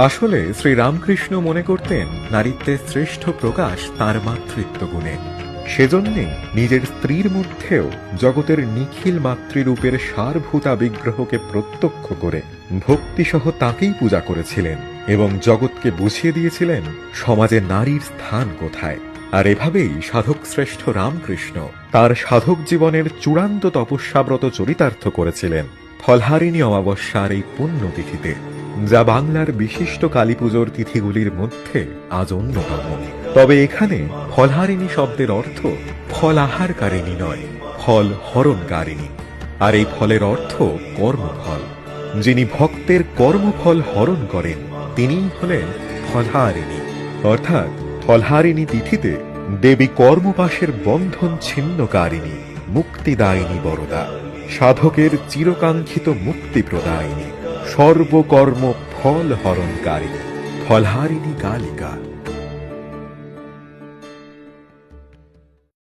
আসলে শ্রীরামকৃষ্ণ মনে করতেন নারীত্বের শ্রেষ্ঠ প্রকাশ তার মাতৃত্ব গুণে। সেজন্যে নিজের স্ত্রীর মধ্যেও জগতের নিখিল মাতৃরূপের সারভূতা বিগ্রহকে প্রত্যক্ষ করে ভক্তিসহ তাকেই পূজা করেছিলেন এবং জগৎকে বুঝিয়ে দিয়েছিলেন সমাজে নারীর স্থান কোথায়। আর এভাবেই সাধক শ্রেষ্ঠ রামকৃষ্ণ তার সাধক জীবনের চূড়ান্ত তপস্যাব্রত চরিতার্থ করেছিলেন ফলহারিণী অমাবস্যার এই পুণ্যতিথিতে, যা বাংলার বিশিষ্ট কালীপুজোর তিথিগুলির মধ্যে আজ অন্যতম। তবে এখানে ফলহারিণী শব্দের অর্থ ফল আহারকারিণী নয়, ফল হরণকারিণী। আর এই ফলের অর্থ কর্মফল। যিনি ভক্তের কর্মফল হরণ করেন তিনিই হলেন ফলহারিণী। অর্থাৎ ফলহারিণী তিথিতে দেবী কর্মপাশের বন্ধন ছিন্নকারিণী, মুক্তিদায়িনী বরদা, সাধকের চিরকাঙ্ক্ষিত মুক্তি প্রদায়িনী, সর্বকর্ম ফল হরণকারিণী ফলহারিণী কালিকা।